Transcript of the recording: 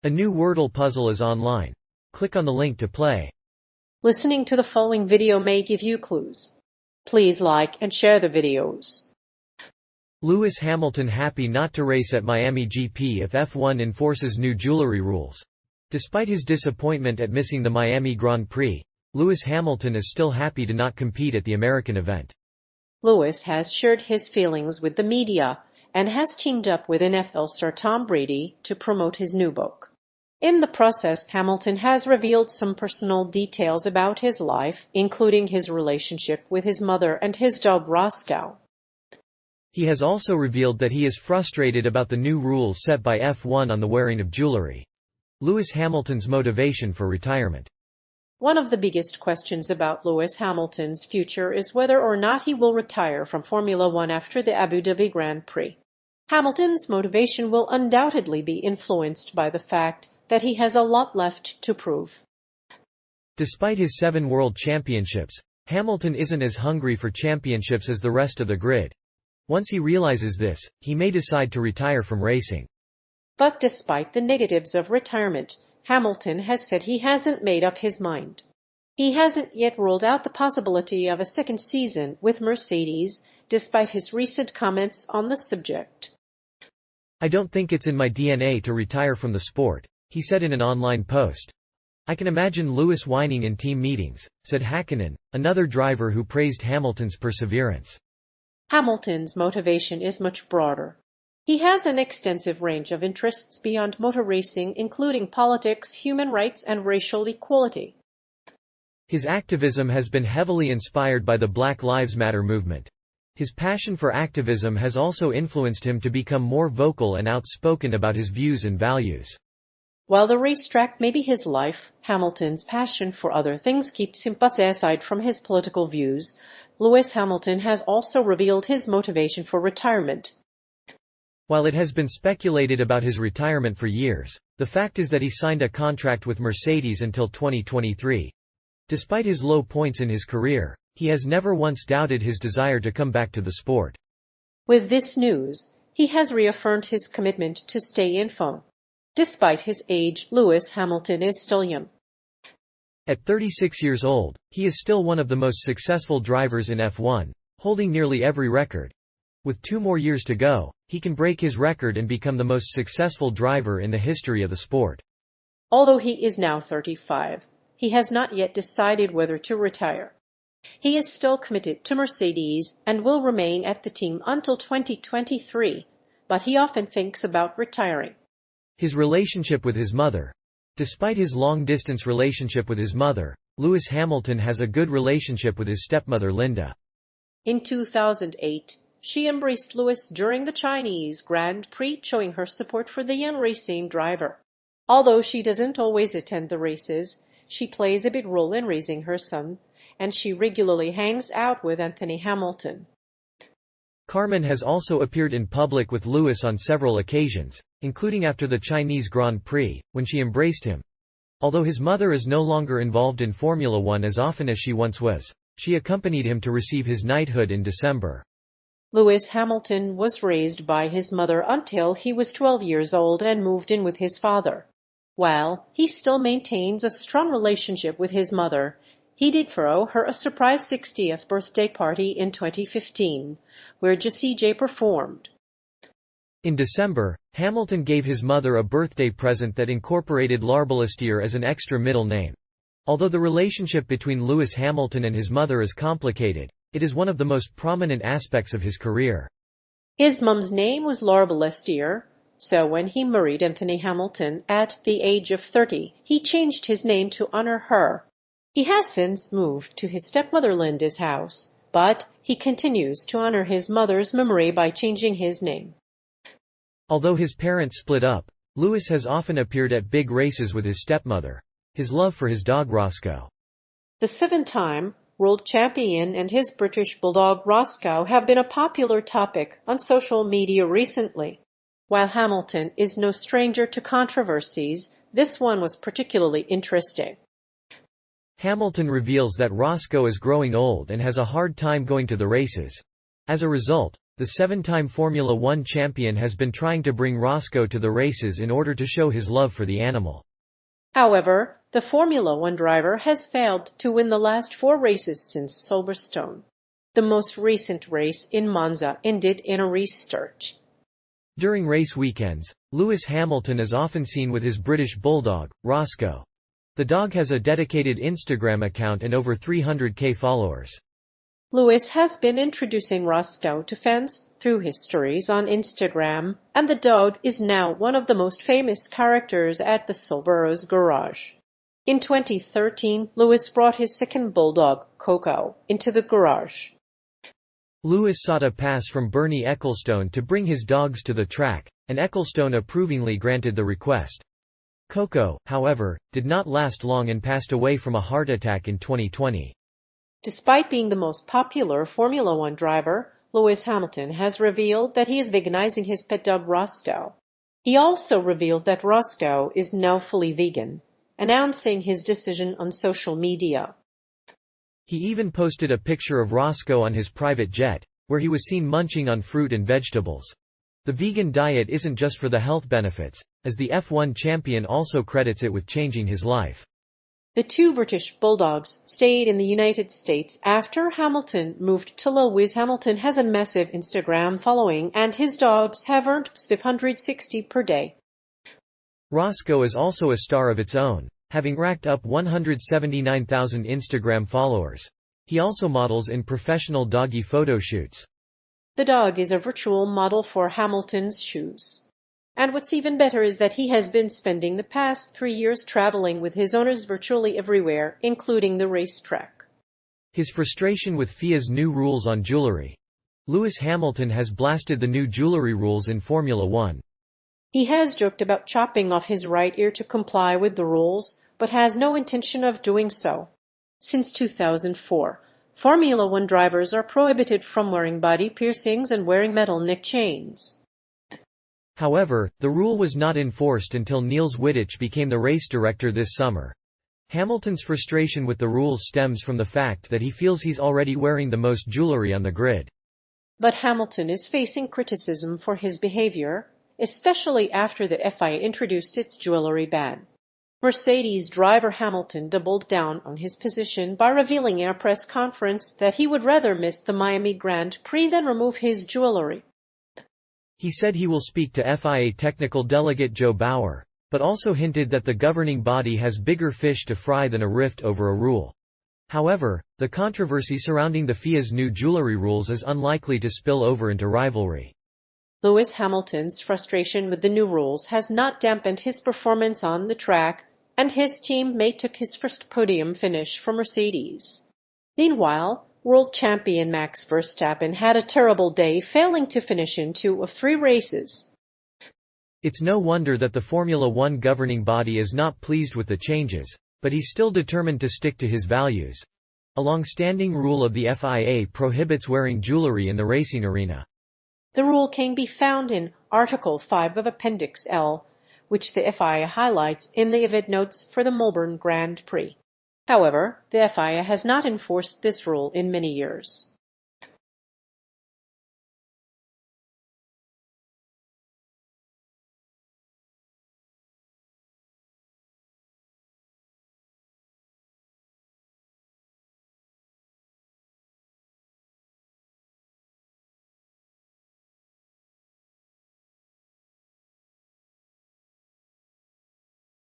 A new Wordle puzzle is online. Click on the link to play. Listening to the following video may give you clues. Please like and share the videos. Lewis Hamilton happy not to race at Miami GP if F1 enforces new jewelry rules. Despite his disappointment at missing the Miami Grand Prix, Lewis Hamilton is still happy to not compete at the American event. Lewis has shared his feelings with the media and has teamed up with NFL star Tom Brady to promote his new book. In the process, Hamilton has revealed some personal details about his life, including his relationship with his mother and his dog Roscoe. He has also revealed that he is frustrated about the new rules set by F1 on the wearing of jewelry. Lewis Hamilton's motivation for retirement. One of the biggest questions about Lewis Hamilton's future is whether or not he will retire from Formula One after the Abu Dhabi Grand Prix. Hamilton's motivation will undoubtedly be influenced by the fact that he has a lot left to prove. Despite his 7 world championships, Hamilton isn't as hungry for championships as the rest of the grid. Once he realizes this, he may decide to retire from racing. But despite the negatives of retirement, Hamilton has said he hasn't made up his mind. He hasn't yet ruled out the possibility of a second season with Mercedes, despite his recent comments on the subject. "I don't think it's in my DNA to retire from the sport," he said in an online post. "I can imagine Lewis whining in team meetings," said Hakkinen, another driver who praised Hamilton's perseverance. Hamilton's motivation is much broader. He has an extensive range of interests beyond motor racing, including politics, human rights, and racial equality. His activism has been heavily inspired by the Black Lives Matter movement. His passion for activism has also influenced him to become more vocal and outspoken about his views and values. While the racetrack may be his life, Hamilton's passion for other things keeps him busy. Aside from his political views, Lewis Hamilton has also revealed his motivation for retirement. While it has been speculated about his retirement for years, the fact is that he signed a contract with Mercedes until 2023. Despite his low points in his career, he has never once doubted his desire to come back to the sport. With this news, he has reaffirmed his commitment to stay in F1. Despite his age, Lewis Hamilton is still young. At 36 years old, he is still one of the most successful drivers in F1, holding nearly every record. With 2 more years to go, he can break his record and become the most successful driver in the history of the sport. Although he is now 35, he has not yet decided whether to retire. He is still committed to Mercedes and will remain at the team until 2023, but he often thinks about retiring. His relationship with his mother. Despite his long-distance relationship with his mother, Lewis Hamilton has a good relationship with his stepmother Linda. In 2008, she embraced Lewis during the Chinese Grand Prix, showing her support for the young racing driver. Although she doesn't always attend the races, she plays a big role in raising her son, and she regularly hangs out with Anthony Hamilton. Carmen has also appeared in public with Lewis on several occasions, including after the Chinese Grand Prix, when she embraced him. Although his mother is no longer involved in Formula One as often as she once was, she accompanied him to receive his knighthood in December. Lewis Hamilton was raised by his mother until he was 12 years old and moved in with his father. While he still maintains a strong relationship with his mother, he did throw her a surprise 60th birthday party in 2015, where Jessie J performed. In December, Hamilton gave his mother a birthday present that incorporated Larbalistier as an extra middle name. Although the relationship between Lewis Hamilton and his mother is complicated, it is one of the most prominent aspects of his career. His mom's name was Larbalistier, so when he married Anthony Hamilton at the age of 30, he changed his name to honor her. He has since moved to his stepmother Linda's house, but he continues to honor his mother's memory by changing his name. Although his parents split up, Lewis has often appeared at big races with his stepmother. His love for his dog Roscoe. The 7-time world champion and his British bulldog Roscoe have been a popular topic on social media recently. While Hamilton is no stranger to controversies, this one was particularly interesting. Hamilton reveals that Roscoe is growing old and has a hard time going to the races. As a result, the seven-time Formula One champion has been trying to bring Roscoe to the races in order to show his love for the animal. However, the Formula One driver has failed to win the last 4 races since Silverstone. The most recent race in Monza ended in a restart. During race weekends, Lewis Hamilton is often seen with his British bulldog, Roscoe. The dog has a dedicated Instagram account and over 300,000 followers. Lewis has been introducing Roscoe to fans through his stories on Instagram, and the dog is now one of the most famous characters at the Silveros garage. In 2013, Lewis brought his second bulldog, Coco, into the garage. Lewis sought a pass from Bernie Ecclestone to bring his dogs to the track, and Ecclestone approvingly granted the request. Coco, however, did not last long and passed away from a heart attack in 2020. Despite being the most popular Formula One driver, Lewis Hamilton has revealed that he is veganizing his pet dog Roscoe. He also revealed that Roscoe is now fully vegan, announcing his decision on social media. He even posted a picture of Roscoe on his private jet, where he was seen munching on fruit and vegetables. The vegan diet isn't just for the health benefits, as the F1 champion also credits it with changing his life. The 2 British bulldogs stayed in the United States after Hamilton moved to Lewis Hamilton has a massive Instagram following and his dogs have earned 560 per day. Roscoe is also a star of its own, having racked up 179,000 Instagram followers. He also models in professional doggy photo shoots. The dog is a virtual model for Hamilton's shoes. And what's even better is that he has been spending the past 3 years traveling with his owners virtually everywhere, including the racetrack. His frustration with FIA's new rules on jewelry. Lewis Hamilton has blasted the new jewelry rules in Formula One. He has joked about chopping off his right ear to comply with the rules, but has no intention of doing so. Since 2004, Formula One drivers are prohibited from wearing body piercings and wearing metal neck chains. However, the rule was not enforced until Niels Wittich became the race director this summer. Hamilton's frustration with the rules stems from the fact that he feels he's already wearing the most jewelry on the grid. But Hamilton is facing criticism for his behavior, especially after the FIA introduced its jewelry ban. Mercedes driver Hamilton doubled down on his position by revealing in a press conference that he would rather miss the Miami Grand Prix than remove his jewelry. He said he will speak to FIA technical delegate Joe Bauer, but also hinted that the governing body has bigger fish to fry than a rift over a rule. However, the controversy surrounding the FIA's new jewelry rules is unlikely to spill over into rivalry. Lewis Hamilton's frustration with the new rules has not dampened his performance on the track, and his teammate took his first podium finish for Mercedes. Meanwhile, world champion Max Verstappen had a terrible day, failing to finish in 2 of 3 races. It's no wonder that the Formula One governing body is not pleased with the changes, but he's still determined to stick to his values. A long-standing rule of the FIA prohibits wearing jewelry in the racing arena. The rule can be found in Article 5 of Appendix L, which the FIA highlights in the event notes for the Melbourne Grand Prix. However, the FIA has not enforced this rule in many years.